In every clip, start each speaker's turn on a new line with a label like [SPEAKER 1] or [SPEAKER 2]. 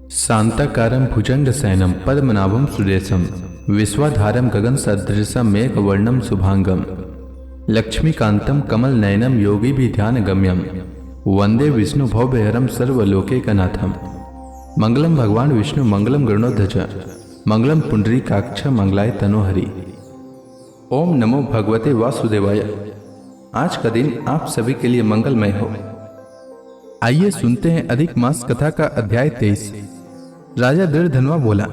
[SPEAKER 1] शांताकारं भुजंगशयनं पद्मनाभं सुरेशं विश्वाधारं गगनसदृशं मेघवर्णं शुभांगं लक्ष्मीकान्तं कमलनयनं योगिभिध्यानगम्यं वन्दे विष्णुभवभयहरं सर्वलोकैकनाथं। मंगलम भगवान विष्णु मंगलम गरुड़ध्वज मंगलम पुंडरीकाक्ष मंगलाय तनोहरि। ओम नमो भगवते वासुदेवाय। आज का दिन आप सभी के लिए मंगलमय हो। आइए सुनते हैं अधिक मास कथा का अध्याय 23। राजा दृढ़धनवा बोला,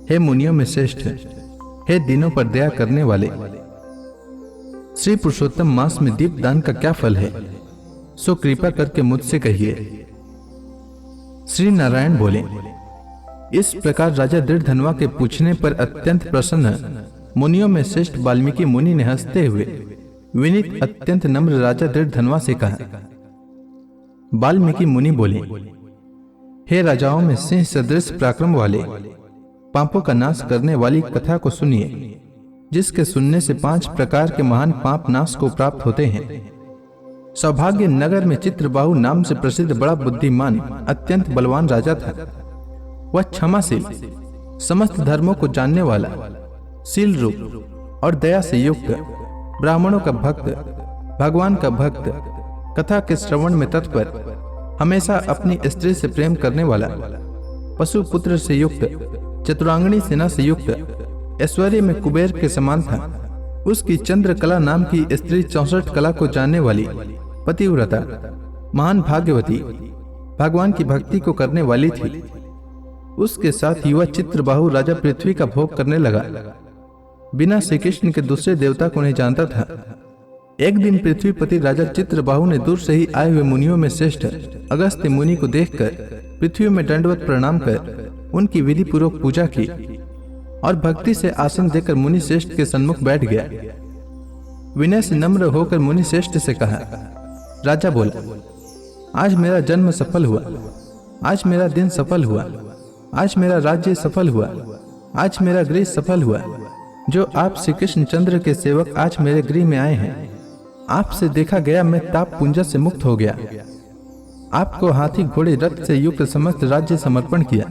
[SPEAKER 1] हे मुनियों में श्रेष्ठ, हे दिनों पर दया करने वाले, श्री पुरुषोत्तम मास में दीप दान का क्या फल है, सो कृपा करके मुझसे कहिए। श्री नारायण बोले। इस प्रकार राजा दृढ़धनवा के पूछने पर अत्यंत प्रसन्न मुनियों में श्रेष्ठ वाल्मीकि मुनि ने हंसते हुए विनीत अत्यंत नम्र राजा दृढ़धनवा से कहा। वाल्मीकि मुनि बोले, हे राजाओं में सिंह सदृश पराक्रम वाले, पापों का नाश करने वाली कथा को सुनिए, जिसके सुनने से 5 प्रकार के महान पाप नाश को प्राप्त होते हैं। सौभाग्य नगर में चित्रबाहु नाम से प्रसिद्ध बड़ा बुद्धिमान अत्यंत बलवान राजा था। वह क्षमाशील, समस्त धर्मों को जानने वाला, शील रूप और दया से युक्त, ब्राह्मणों का भक्त, भगवान का भक्त, कथा के श्रवण में तत्पर, हमेशा अपनी स्त्री से प्रेम करने वाला, पशु पुत्र से युक्त, चतुरांगणी सेना से युक्त, ऐश्वर्य में कुबेर के समान था। उसकी चंद्रकला नाम की स्त्री 64 कला को जानने वाली, पतिव्रता, महान भाग्यवती, भगवान की भक्ति को करने वाली थी। उसके साथ युवा चित्रबाहु राजा पृथ्वी का भोग करने लगा। बिना श्री कृष्ण के दूसरे देवता को नहीं जानता था। एक दिन पृथ्वीपति राजा चित्रबाहु ने दूर से ही आए हुए मुनियों में श्रेष्ठ अगस्त्य मुनि को देखकर पृथ्वी में दंडवत प्रणाम कर उनकी विधि पूर्वक पूजा की और भक्ति से आसन देकर मुनि श्रेष्ठ के सन्मुख बैठ गया। विनय से नम्र होकर मुनि श्रेष्ठ से कहा। राजा बोला, आज मेरा जन्म सफल हुआ, आज मेरा दिन सफल हुआ, आज मेरा राज्य सफल हुआ, आज मेरा गृह सफल हुआ। जो आप श्री कृष्ण चंद्र के सेवक आज मेरे गृह में आए हैं, आपसे देखा गया मैं ताप पुंजा से मुक्त हो गया। आपको हाथी घोड़े रथ से युक्त समस्त राज्य समर्पण किया।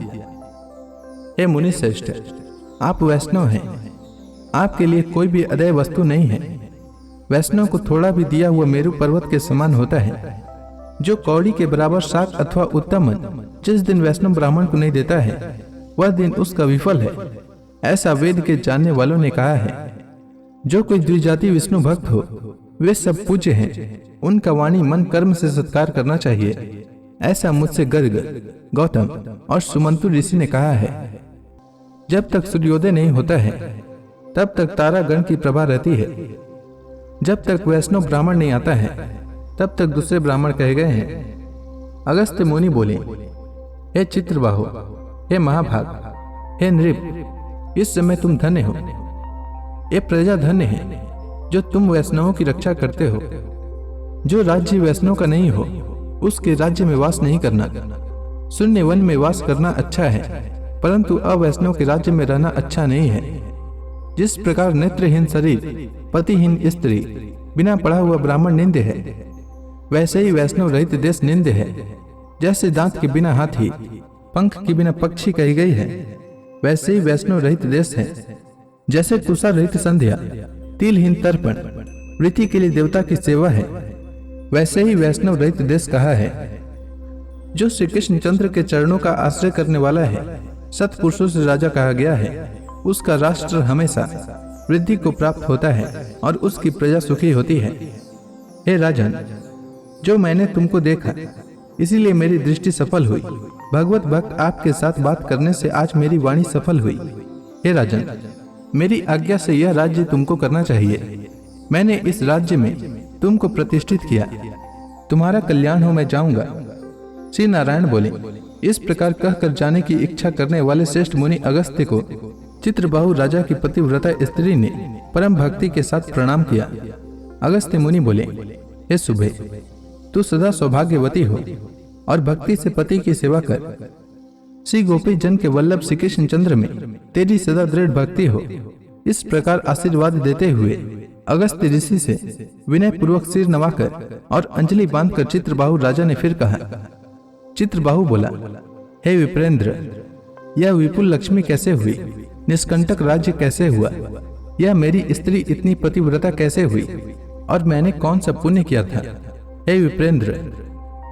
[SPEAKER 1] हे मुनि श्रेष्ठ, आप वैष्णव हैं, आपके लिए कोई भी अदेय वस्तु नहीं है। वैष्णव को थोड़ा भी दिया हुआ मेरु पर्वत के समान होता है। जो कौड़ी के बराबर शाक अथवा उत्तम जिस दिन वैष्णव ब्राह्मण को नहीं देता है, वह दिन उसका विफल है, ऐसा वेद के जानने वालों ने कहा है। जो कोई द्विजाति विष्णु भक्त हो, वे सब पूज्य हैं, उनका वाणी मन कर्म से सत्कार करना चाहिए, ऐसा मुझसे गर्ग, गौतम और सुमंतु ऋषि ने कहा है। जब तक सूर्योदय नहीं होता है, तब तक तारागण की प्रभा रहती है। जब तक वैष्णव ब्राह्मण नहीं आता है, तब तक दूसरे ब्राह्मण कहे गए हैं। अगस्त्य मुनि बोले, हे चित्रबाहु, हे महाभाग, हे नृप, इस समय तुम धन्य हो। ये प्रजा धन्य है जो तुम वैष्णवों की रक्षा करते हो। जो राज्य वैष्णव का नहीं हो, उसके राज्य में वास नहीं करना। शून्य वन में वास करना अच्छा है, परंतु अवैष्णव के राज्य में रहना अच्छा नहीं है। जिस प्रकार नेत्रहीन शरीर, पतिहीन स्त्री, बिना पढ़ा हुआ ब्राह्मण निंद्य है, वैसे ही वैष्णव रहित देश निंद्य है। जैसे दांत के बिना हाथी, पंख के बिना पक्षी कही गई है, वैसे ही वैष्णव रहित देश है। जैसे तुषार रहित संध्या, तिलहीन तर्पण, वृत्ति के लिए देवता की सेवा है, वैसे ही वैष्णव रहित देश कहा है। जो श्री कृष्ण चंद्र के चरणों का आश्रय करने वाला है, सत्पुरुषों से राजा कहा गया है, उसका राष्ट्र हमेशा वृद्धि को प्राप्त होता है और उसकी प्रजा सुखी होती है। हे राजन, जो मैंने तुमको देखा, इसीलिए मेरी दृष्टि सफल हुई। भगवत भक्त आपके साथ बात करने से आज मेरी वाणी सफल हुई। हे राजन, मेरी आज्ञा से यह राज्य तुमको करना चाहिए। मैंने इस राज्य में तुमको प्रतिष्ठित किया। तुम्हारा कल्याण हो, मैं जाऊंगा। श्री नारायण बोले। इस प्रकार कहकर जाने की इच्छा करने वाले श्रेष्ठ मुनि अगस्त्य को चित्रबाहु राजा की पतिव्रता स्त्री ने परम भक्ति के साथ प्रणाम किया। अगस्त्य मुनि बोले, हे शुभे, तू सदा सौभाग्यवती हो और भक्ति से पति की सेवा कर। श्री गोपी जन के वल्लभ श्री कृष्ण चंद्र में तेरी सदा दृढ़ भक्ति हो। इस प्रकार आशीर्वाद देते हुए अगस्त्य ऋषि से विनय पूर्वक सिर नवाकर और अंजलि बांधकर चित्रबाहु राजा ने फिर कहा। चित्रबाहु बोला, हे विप्रेंद्र, यह विपुल लक्ष्मी कैसे हुई? निष्कंटक राज्य कैसे हुआ? यह मेरी स्त्री इतनी पतिव्रता कैसे हुई? और मैंने कौन सा पुण्य किया था? हे विप्रेंद्र,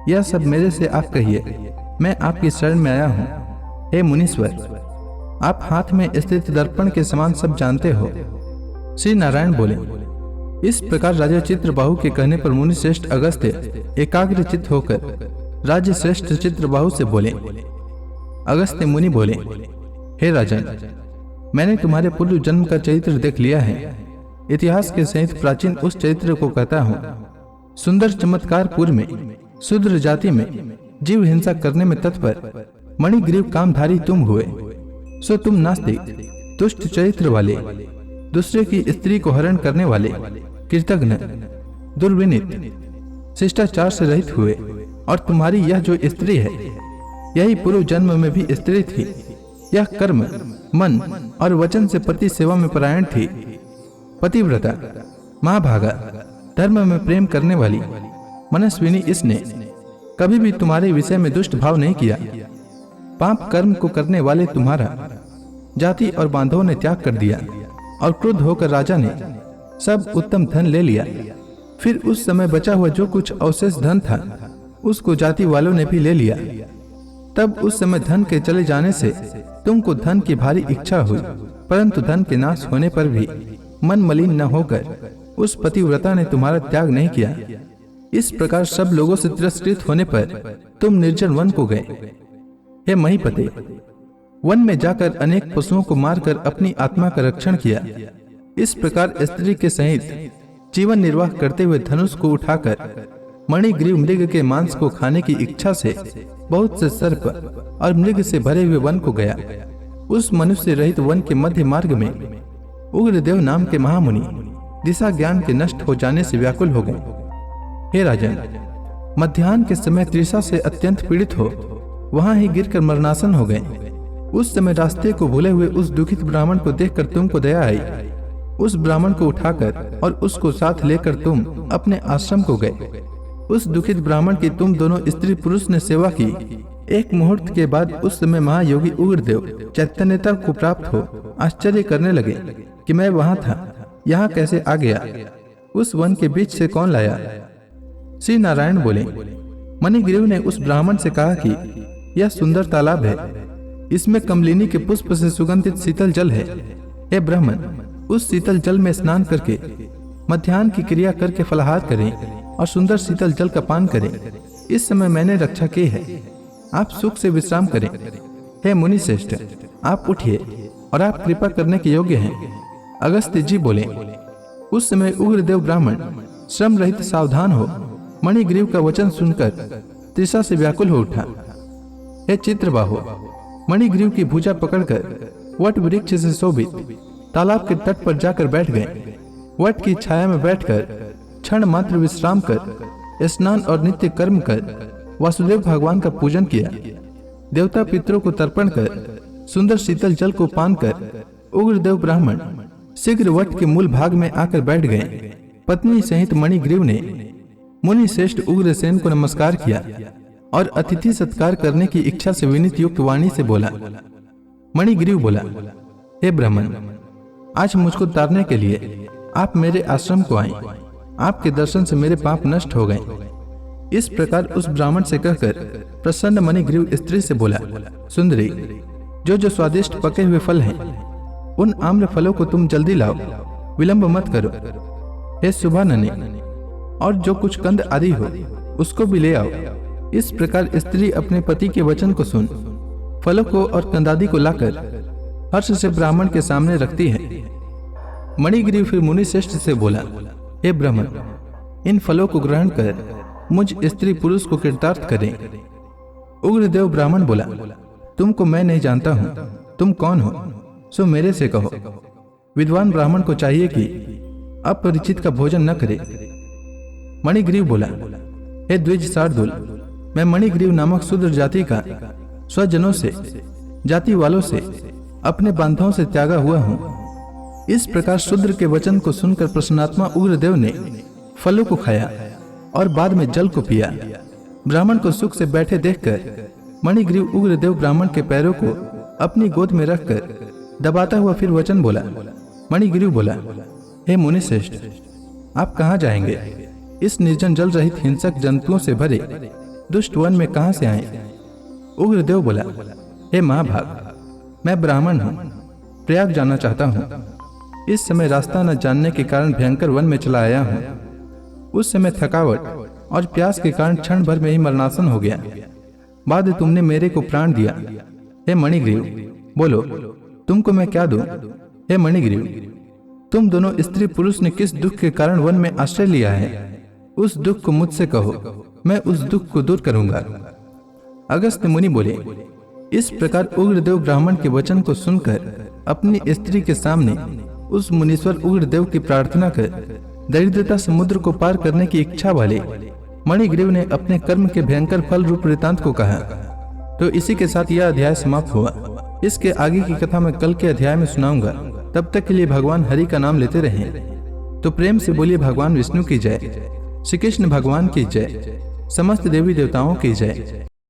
[SPEAKER 1] यह सब मेरे से आप कहिए, मैं आपकी शरण में आया हूँ। हे मुनीश्वर, आप हाथ में स्थित दर्पण के समान सब जानते हो। श्री नारायण बोले। इस प्रकार राजा चित्रबाहु के कहने पर मुनि श्रेष्ठ अगस्त्य एकाग्रचित्त होकर राज्य श्रेष्ठ चित्रबाहु से बोले। अगस्त्य मुनि बोले, हे राजन, मैंने तुम्हारे पूर्व जन्म का चरित्र देख लिया है। इतिहास के सहित प्राचीन उस चरित्र को कहता हूँ। सुंदर चमत्कारपुर में शूद्र जाति में जीव हिंसा करने में तत्पर मणिग्रीव कामधारी तुम हुए। सो तुम नास्तिक, दुष्ट चरित्र वाले, दूसरे की स्त्री को हरण करने वाले, कृतघ्न, दुर्विनीत, शिष्टाचार से रहित हुए। और तुम्हारी यह जो स्त्री है, यही पूर्व जन्म में भी स्त्री थी। यह कर्म, मन और वचन से पति सेवा में परायण थी, पतिव्रता, महाभागा, धर्म में प्रेम करने वाली, मनस्विनी। इसने कभी भी तुम्हारे विषय में दुष्ट भाव नहीं किया। पाप कर्म को करने वाले तुम्हारा जाति और बांधवों ने त्याग कर दिया और क्रुद्ध होकर राजा ने सब उत्तम धन ले लिया। फिर उस समय बचा हुआ जो कुछ अवशेष धन था, उसको जाति वालों ने भी ले लिया। तब उस समय धन के चले जाने से तुमको धन की भारी इच्छा हुई, परंतु धन के नाश होने पर भी मन मलिन न होकर उस पतिव्रता ने तुम्हारा त्याग नहीं किया। इस प्रकार सब लोगों से तिरस्कृत होने पर तुम निर्जन वन को गए। हे महीपते, वन में जाकर अनेक पशुओं को मारकर अपनी आत्मा का रक्षण किया। इस प्रकार स्त्री के सहित जीवन निर्वाह करते हुए धनुष को उठाकर मणिग्रीव मृग के मांस को खाने की इच्छा से बहुत से सर्प और मृग से भरे हुए वन को गया। उस मनुष्य रहित वन के मध्य मार्ग में उग्रदेव नाम के महामुनि दिशा ज्ञान के नष्ट हो जाने से व्याकुल हो गए। हे राजन, मध्याह्न के समय तृषा से अत्यंत पीड़ित हो वहां ही गिरकर मरणासन हो गए। उस समय रास्ते को भूले हुए उस दुखित ब्राह्मण को देखकर तुमको दया आई। उस ब्राह्मण को उठाकर और उसको साथ लेकर तुम अपने आश्रम को गए। उस दुखित ब्राह्मण की तुम दोनों स्त्री पुरुष ने सेवा की। एक मुहूर्त के बाद उस समय महायोगी उग्रदेव चैतन्यता को प्राप्त हो आश्चर्य करने लगे कि मैं वहां था, यहाँ कैसे आ गया? उस वन के बीच से कौन लाया? श्री नारायण बोले। मणिग्रीव ने उस ब्राह्मण से कहा कि यह सुंदर तालाब है, इसमें कमलिनी के पुष्प से सुगंधित शीतल जल है। हे ब्राह्मण, उस शीतल जल में स्नान करके मध्याह्न की क्रिया करके फलाहार करें और सुंदर शीतल जल का पान करें। इस समय मैंने रक्षा की है, आप सुख से विश्राम करें। हे मुनि श्रेष्ठ, आप उठिए और आप कृपा करने के योग्य हैं। अगस्त्य जी बोले। उस समय उग्रदेव ब्राह्मण श्रम रहित सावधान हो मणिग्रीव का वचन सुनकर तृषा से व्याकुल हो उठा। हे चित्रबाहु, मणिग्रीव की भुजा पकड़कर वट वृक्ष से शोभित तालाब के तट पर जाकर बैठ गए। वट की छाया में बैठकर क्षण मात्र विश्राम कर स्नान और नित्य कर्म कर वासुदेव भगवान का पूजन किया। देवता पितरों को तर्पण कर सुंदर शीतल जल को पान कर उग्रदेव ब्राह्मण शीघ्र वट के मूल भाग में आकर बैठ गए। पत्नी सहित मणिग्रीव ने मुनि श्रेष्ठ उग्रसेन को नमस्कार किया और अतिथि सत्कार करने की इच्छा से विनीत युक्त वाणी से बोला। मणिग्रीव बोला, हे ब्राह्मण, आज मुझको तारने के लिए आप मेरे आश्रम को आए। आपके दर्शन से मेरे पाप नष्ट हो गए। इस प्रकार उस ब्राह्मण से कहकर प्रसन्न मणिग्रीव स्त्री से बोला, सुंदरी, जो स्वादिष्ट पके हुए फल हैं, उन आम्र फलों को तुम जल्दी लाओ, विलंब मत करो। हे सुभानने, और जो कुछ कंद आदि हो उसको भी ले आओ। इस प्रकार स्त्री अपने पति के वचन को सुन फलों को और कंदादि को लाकर हर्ष से ब्राह्मण के सामने रखती है। मणिग्रीव फिर मुनि श्रेष्ठ से बोला, हे ब्राह्मण, इन फलों को ग्रहण कर मुझ स्त्री पुरुष को कृतार्थ करें। उग्रदेव ब्राह्मण बोला, तुमको मैं नहीं जानता हूं, तुम कौन हो, सो मेरे से कहो। विद्वान ब्राह्मण को चाहिए कि अपरिचित का भोजन न करे। मणिग्रीव बोला, हे द्विज शार्दूल, मैं मणिग्रीव नामक शूद्र जाति का स्वजनों से, जाति वालों से, अपने बांधवों से त्यागा हुआ हूं। इस प्रकार शूद्र के वचन को सुनकर प्रसन्नात्मा उग्रदेव ने फलों को खाया और बाद में जल को पिया। ब्राह्मण को सुख से बैठे देखकर मणिग्रीव उग्रदेव ब्राह्मण के पैरों को अपनी गोद में रखकर दबाता हुआ फिर वचन बोला। मणिग्रीव बोला, हे मुनि श्रेष्ठ, आप कहाँ जाएंगे? इस निर्जन जल रहित हिंसक जंतुओं से भरे दुष्ट वन में कहाँ से आए? उग्रदेव बोला, हे महाभाग, मैं ब्राह्मण हूँ, प्रयाग जाना चाहता हूँ। इस समय रास्ता न जानने के कारण भयंकर वन में चला आया हूँ। उस समय थकावट और प्यास के कारण क्षण भर में ही मरणासन हो गया। बाद तुमने मेरे को प्राण दिया। हे मणिग्रीव, बोलो तुमको मैं क्या दूं? हे मणिग्रीव, तुम दोनों स्त्री पुरुष ने किस दुख के कारण वन में आश्रय लिया है, उस दुख को मुझसे कहो, मैं उस दुख को दूर करूंगा। अगस्त्य मुनि बोले, इस प्रकार उग्रदेव ब्राह्मण के वचन को सुनकर अपनी स्त्री के सामने उस मुनीश्वर उग्रदेव की प्रार्थना कर दरिद्रता समुद्र को पार करने की इच्छा वाले मणिग्रीव ने अपने कर्म के भयंकर फल रूप वृतांत को कहा। तो इसी के साथ यह अध्याय समाप्त हुआ। इसके आगे की कथा मैं कल के अध्याय में सुनाऊंगा। तब तक के लिए भगवान हरि का नाम लेते रहें। तो प्रेम से बोलिए भगवान विष्णु की जय, श्री कृष्ण भगवान की जय, समस्त देवी देवताओं की जय।